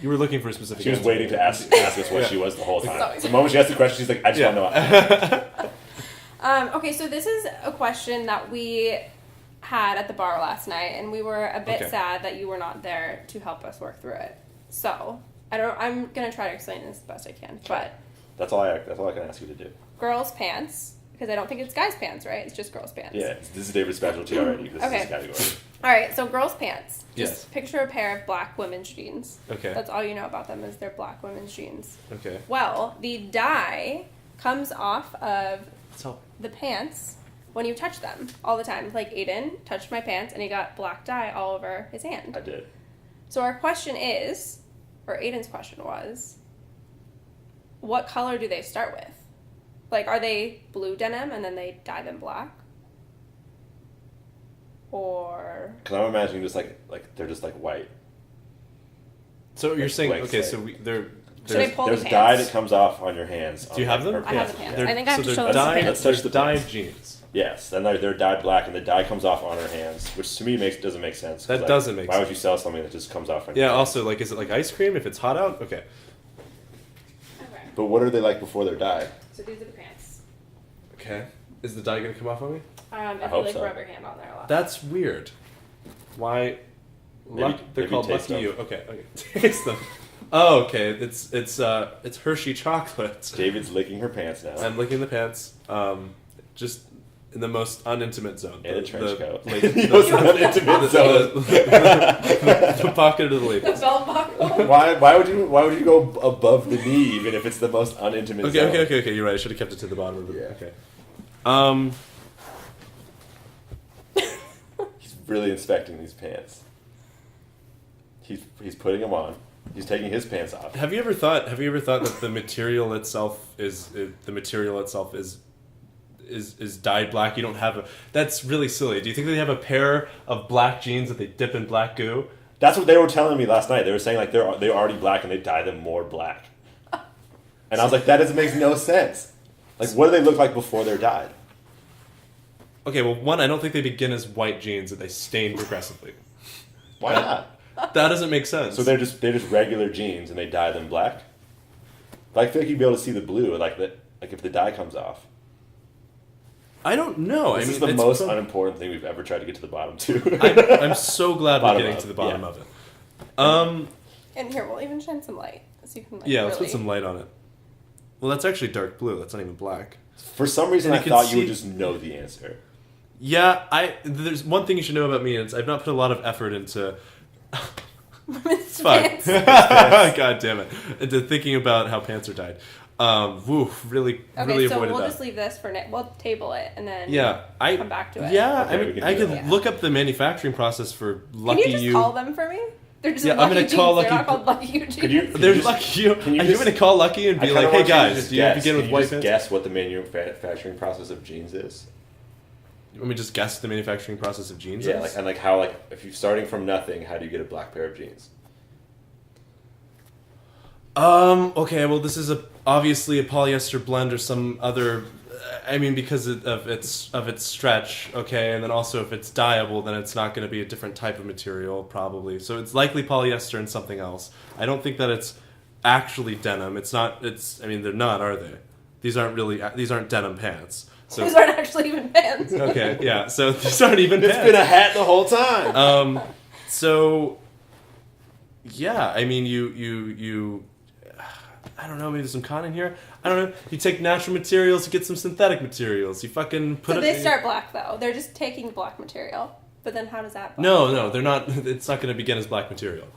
You were looking for a specific. She was answer. waiting to ask us what Yeah. she was the whole time. Sorry. The moment she asked the question, she's like, I just want to know. Okay, so this is a question that we had at the bar last night, and we were a bit Okay. sad that you were not there to help us work through it. So, I'm gonna try to explain this the best I can. But That's all I can ask you to do. girls' pants, because I don't think it's guys' pants, right? It's just girls' pants. Yeah, this is David's specialty already. This Okay. is his category. All right, so girls' pants. Yes. Just picture a pair of black women's jeans. Okay. That's all you know about them is they're black women's jeans. Okay. Well, the dye comes off of So the pants when you touch them all the time. Like Aiden touched my pants and he got black dye all over his hand. I did. So our question is, or Aiden's question was, what color do they start with? Like, are they blue denim and then they dye them black? Or Because I'm imagining just like they're just like white. So you're saying Like, okay? say- So they're Should I pull There's the dye pants? that comes off on your hands. Do you have them? I have the pants. they're- I think I have to so show they're them the dyed, pants. Let's touch the dyed pants. jeans. Yes, and they're dyed black, and the dye comes off on her hands, which to me doesn't make sense. 'Cause, That like, doesn't make Why would sense. you sell something that just comes off on Yeah. your hands? Also, like, is it like ice cream if it's hot out? Okay. Okay. But what are they like before they're dyed? So these are the pants. Okay. Is the dye gonna come off on me? If you hope like so. rub your hand on there a lot. That's weird. Why? Maybe- They're maybe called taste Lucky them. You. Okay. Taste them. Oh, okay. It's Hershey chocolate. David's licking her pants now. I'm licking the pants. Just in the most unintimate zone. In a trench coat. Like, The most unintimate zone. the pocket of the The labels. belt buckle. Why would you go above the knee even if it's the most unintimate zone? Okay. You're right. I should have kept it to the bottom of the. Yeah. Okay. He's really inspecting these pants. He's putting them on. He's taking his pants off. Have you ever thought that the material itself is dyed black? You don't have a. That's really silly. Do you think they have a pair of black jeans that they dip in black goo? That's what they were telling me last night. They were saying like they're already black and they dye them more black. And I was like, that doesn't make no sense. Like, what do they look like before they're dyed? Okay, well, one, I don't think they begin as white jeans that they stain progressively. Why not? That doesn't make sense. So they're just regular jeans and they dye them black. But I feel like you'd be able to see the blue, like if the dye comes off. I don't know. This I mean, is the it's most from- unimportant thing we've ever tried to get to the bottom to. I'm so glad we're Bottom getting up, to the bottom yeah. of it. And here, we'll even shine some light. So you can, like, Yeah, let's put really- some light on it. Well, that's actually dark blue. That's not even black. For some reason, And I you can thought you would see- just know the answer. Yeah, there's one thing you should know about me, and I've not put a lot of effort into. Women's Fuck. pants. God damn it. Into thinking about how pants are dyed. Really Okay, so avoided we'll that. just leave this for now. We'll table it and then come back to it. Yeah, Okay, I we mean, can I do could that. look up the manufacturing process for Can Lucky you just call them for me? They're just Yeah, I'm Lucky gonna jeans. call They're Lucky- not called Lucky jeans. Could you? They're just- Lucky you. can you Are you just- going to call Lucky and I be kinda like, hey want you to guys, just do you guess. begin with Can white you just pants? guess what the manufacturing process of jeans is? Let me just guess the manufacturing process of jeans Yeah, is? like how if you're starting from nothing, how do you get a black pair of jeans? Okay, well, this is obviously a polyester blend or some other I mean, because of its stretch, okay, and then also if it's dyeable, then it's not going to be a different type of material, probably. So it's likely polyester and something else. I don't think that it's actually denim. It's not. I mean, they're not, are they? These aren't denim pants. So Those aren't actually even pants. okay, yeah. So these aren't even It's pants. been a hat the whole time. So yeah, I mean, you. I don't know, maybe there's some con in here. I don't know. You take natural materials, you get some synthetic materials. You fucking put So it. they start black though. They're just taking black material. But then how does that? No, they're not. It's not going to begin as black material.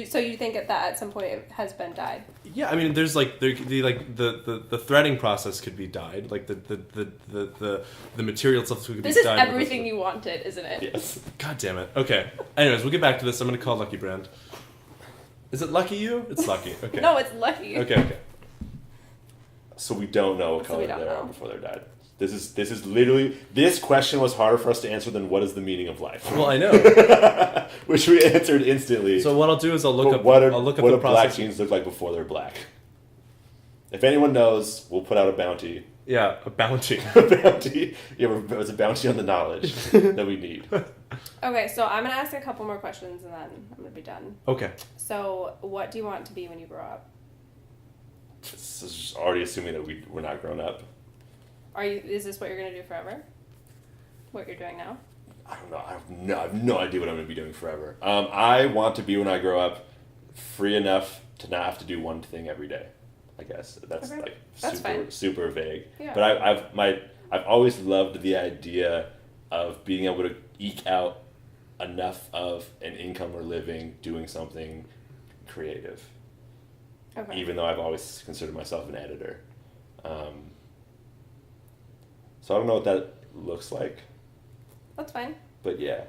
So you think that at some point it has been dyed? Yeah, I mean, there's like the threading process could be dyed, like the material itself could be dyed. This is everything you wanted, isn't it? Yes. God damn it. Okay. Anyways, we'll get back to this. I'm going to call Lucky Brand. Is it Lucky You? It's Lucky. Okay. No, it's Lucky. Okay. So we don't know what So color we they don't are know. before they're dyed. This is literally, this question was harder for us to answer than what is the meaning of life, Well, I know. which we answered instantly. So what I'll do is I'll look But up. what I'll look up do the black process. jeans look like before they're black? If anyone knows, we'll put out a bounty. Yeah, a bounty. A bounty. Yeah, it's a bounty on the knowledge that we need. Okay, so I'm gonna ask a couple more questions and then I'm gonna be done. Okay. So, what do you want to be when you grow up? This is just already assuming that we're not grown up. Is this what you're gonna do forever? What you're doing now? I don't know. I have no idea what I'm going to be doing forever. I want to be, when I grow up, free enough to not have to do one thing every day. I guess that's Okay. like That's super fine. super vague. Yeah. But I've always loved the idea of being able to eke out enough of an income or living doing something creative. Okay. Even though I've always considered myself an editor. So I don't know what that looks like. That's fine. But yeah,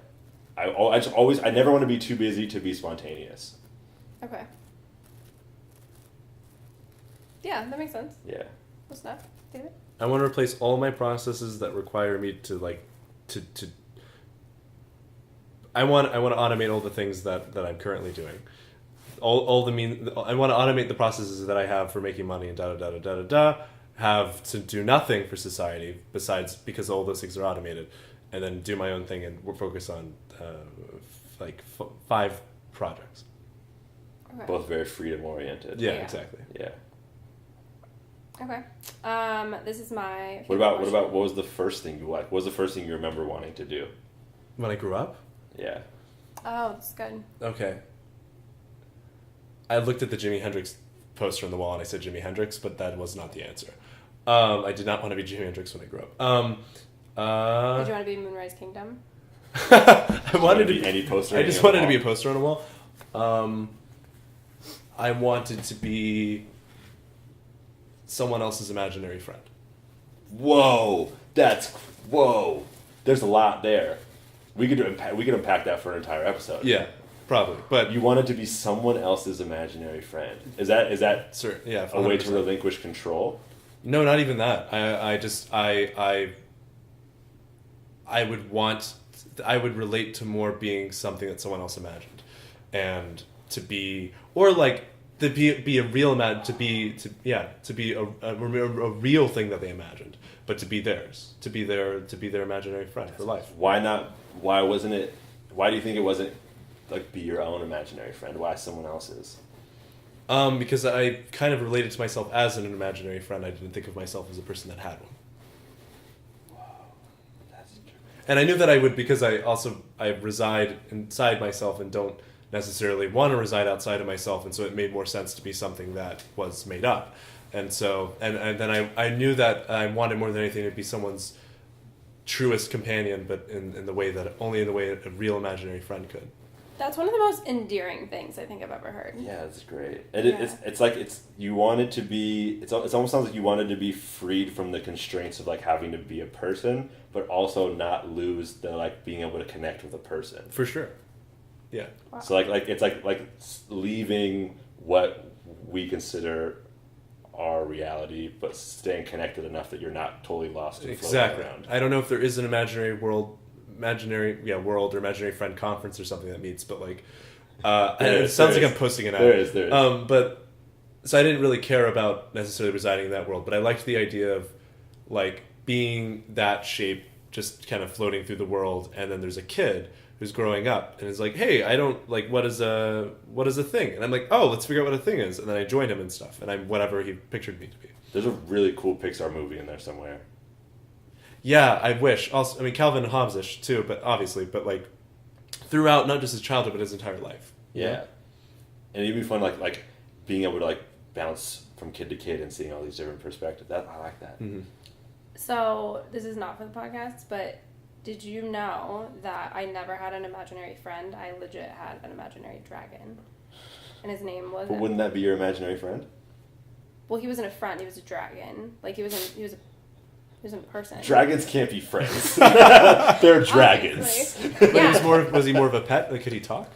I never want to be too busy to be spontaneous. Okay. Yeah, that makes sense. Yeah. What's that, David? I want to replace all my processes that require me to like to. I want to automate all the things that I'm currently doing. All the I want to automate the processes that I have for making money and da da da da da da. Have to do nothing for society besides because all those things are automated, and then do my own thing and we'll focus on 5 projects. Okay. Both very freedom oriented. Yeah, Yeah. exactly. Yeah. Okay. This is my. What was the first thing you liked? What was the first thing you remember wanting to do? When I grew up. Yeah. Oh, that's good. Okay. I looked at the Jimi Hendrix poster on the wall and I said Jimi Hendrix, but that was not the answer. I did not want to be Jimi Hendrix when I grew up. Did you want to be Moonrise Kingdom? I wanted to be any poster. I just wanted to be a poster on a wall. I wanted to be someone else's imaginary friend. Whoa, there's a lot there. We could unpack that for an entire episode. Yeah, probably. But You wanted to be someone else's imaginary friend. Is that sir, yeah, a way to 100%. relinquish control? No, not even that. I would relate to more being something that someone else imagined, and to be, or like to be a real to be a real thing that they imagined, but to be theirs, to be their imaginary friend for life. Why not? Why wasn't it? Why do you think it wasn't like be your own imaginary friend? Why someone else's? Because I kind of related to myself as an imaginary friend. I didn't think of myself as a person that had one. That's true. And I knew that I would because I reside inside myself and don't necessarily want to reside outside of myself, and so it made more sense to be something that was made up. And so and then I knew that I wanted more than anything to be someone's truest companion, but in the way that a real imaginary friend could. That's one of the most endearing things I think I've ever heard. Yeah, that's great. And Yeah. it's like you wanted to be. It almost sounds like you wanted to be freed from the constraints of like having to be a person, but also not lose the like being able to connect with a person. For sure. Yeah. Wow. So like it's like leaving what we consider our reality, but staying connected enough that you're not totally lost and floating Exactly. around. I don't know if there is an imaginary world or imaginary friend conference or something that meets, but like, it sounds like I'm posting it out. There is. So I didn't really care about necessarily residing in that world, but I liked the idea of like being that shape, just kind of floating through the world, and then there's a kid who's growing up and is like, hey, I don't like what is a thing, and I'm like, oh, let's figure out what a thing is, and then I join him and stuff, and I'm whatever he pictured me to be. There's a really cool Pixar movie in there somewhere. Yeah, I wish. Also, I mean, Calvin and Hobbes-ish too, but obviously, but like throughout not just his childhood but his entire life. Yeah, and it'd be fun like being able to like bounce from kid to kid and seeing all these different perspectives. I like that. Mm-hmm. So this is not for the podcast, but did you know that I never had an imaginary friend? I legit had an imaginary dragon, and his name was. But wouldn't that be your imaginary friend? Well, he wasn't a friend. He was a dragon. Like he was a person. Dragons can't be friends. They're dragons. Yeah. Was he more of a pet? Like, could he talk?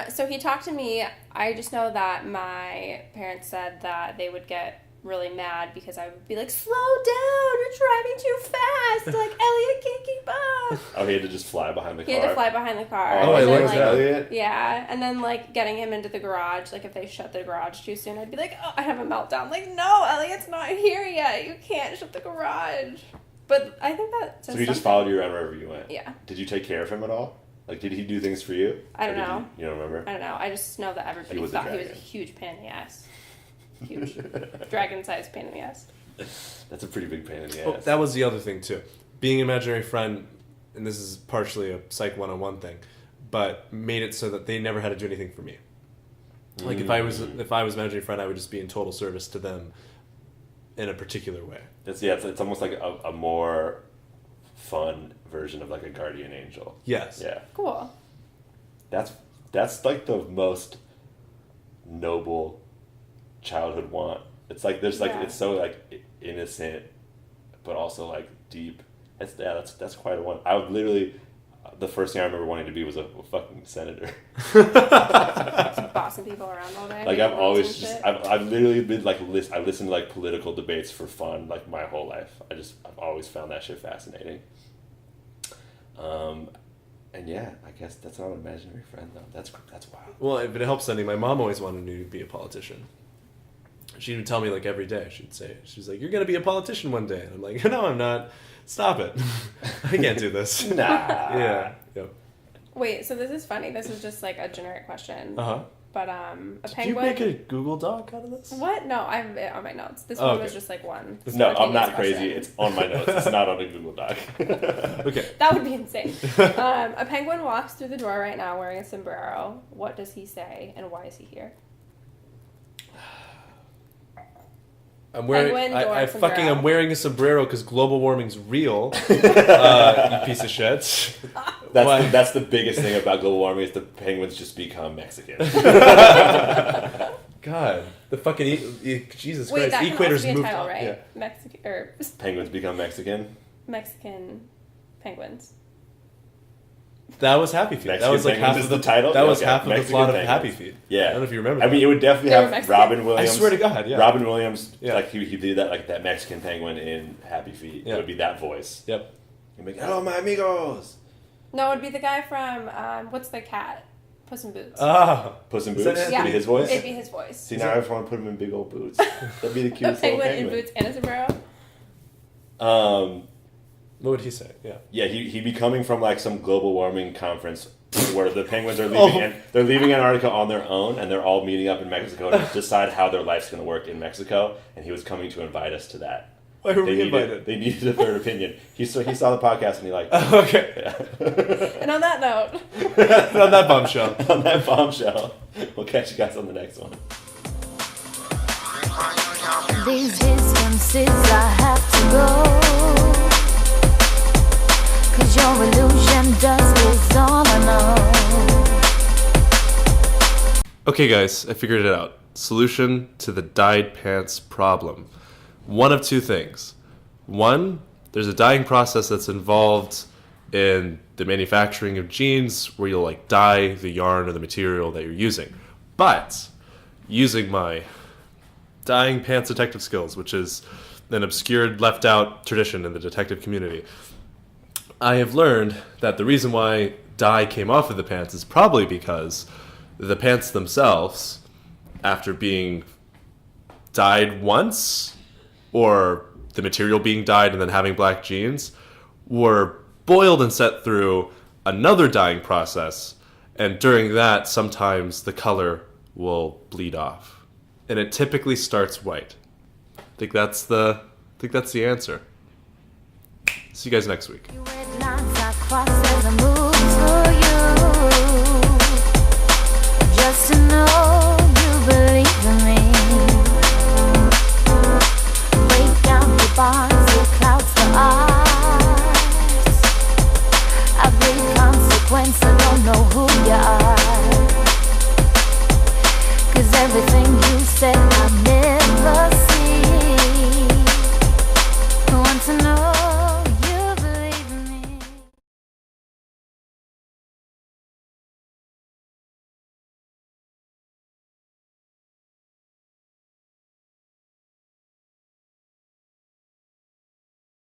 So he talked to me. I just know that my parents said that they would get really mad because I would be like, slow down, you're driving too fast. Like, Elliot can't keep up. Oh, he had to just fly behind the car? He had to fly behind the car. Oh, I then, love that. Elliot? Yeah, and then, like, getting him into the garage, like, if they shut the garage too soon, I'd be like, oh, I'd have a meltdown. Like, no, Elliot's not here yet. You can't shut the garage. But I think that... So he just followed you around wherever you went? Yeah. Did you take care of him at all? Like, did he do things for you? I don't know. You don't remember? I don't know. I just know that everybody He was a thought he was a dragon. huge pain in the ass. Huge. Dragon-sized pain in the ass. That's a pretty big pain in the Oh, ass. that was the other thing too. Being an imaginary friend, and this is partially a Psych 101 thing, but made it so that they never had to do anything for me. Like if I was imaginary friend, I would just be in total service to them in a particular way. It's almost like a more fun version of like a guardian angel. Yes. Yeah. Cool. That's like the most noble childhood want. It's like there's like it's so like innocent, but also like deep. That's quite a one. I would literally, the first thing I remember wanting to be was a fucking senator. Just bossing people around all day. Like I've always and just shit. I've literally been like I listened to like political debates for fun like my whole life. I've always found that shit fascinating. And yeah, I guess that's not an imaginary friend though. That's wild. Well, if it helps any, my mom always wanted me to be a politician. She would tell me like every day. She's like, "You're gonna be a politician one day," and I'm like, "No, I'm not. Stop it. I can't do this." Nah. Yeah. Yep. Wait, so this is funny. This is just like a generic question. Uh huh. But a Did penguin. you make a Google Doc out of this? What? No, I have it on my notes. This Oh, one okay. was just like one. No, I'm spontaneous not crazy. question. It's on my notes. It's not on a Google Doc. Okay. That would be insane. A penguin walks through the door right now wearing a sombrero. What does he say, and why is he here? I'm wearing. Penguin door I'm wearing a sombrero because global warming's real. You piece of shit. Why? That's the biggest thing about global warming is the penguins just become Mexican. God, the fucking Jesus Wait, Christ, that can equators also be a moved title, on. right? Yeah. Mexican or Penguins become Mexican. Mexican penguins. That was Happy Feet. Mexican That was like Penguins half is of the title. That was Okay, half of the Mexican plot of Penguins. Happy Feet. Yeah, I don't know if you remember. I mean, it would definitely They were have Mexican? Robin Williams. I swear to God, yeah. Robin Williams, Yeah. like he did that like that Mexican penguin in Happy Feet. Yeah. It would be that voice. Yep. He'd be like, "Hello, my amigos." No, it would be the guy from what's the cat? Puss in Boots. Ah. Puss in Is Boots. that it? Would be his voice. It'd be his voice. See, now I just want to put him in big old boots. That'd be the A cutest little penguin in penguin. boots and a sombrero. What would he say? Yeah. Yeah, he'd be coming from like some global warming conference where the penguins are leaving and they're leaving Antarctica on their own and they're all meeting up in Mexico to decide how their life's going to work in Mexico, and he was coming to invite us to that. Why were we They invited? needed a third opinion. He saw the podcast and he liked it. Okay. Yeah. And on that note, On that bombshell. On that bombshell, we'll catch you guys on the next one. These distances I have to go, 'cause your illusion dust is all I know. Okay, guys, I figured it out. Solution to the dyed pants problem. One of two things. One, there's a dyeing process that's involved in the manufacturing of jeans where you'll like dye the yarn or the material that you're using. But using my dyeing pants detective skills, which is an obscured, left out tradition in the detective community, I have learned that the reason why dye came off of the pants is probably because the pants themselves, after being dyed once or the material being dyed and then having black jeans were boiled and set through another dyeing process, and during that sometimes the color will bleed off, and it typically starts white. I think that's the answer. See you guys next week. Red lines I cross as I move.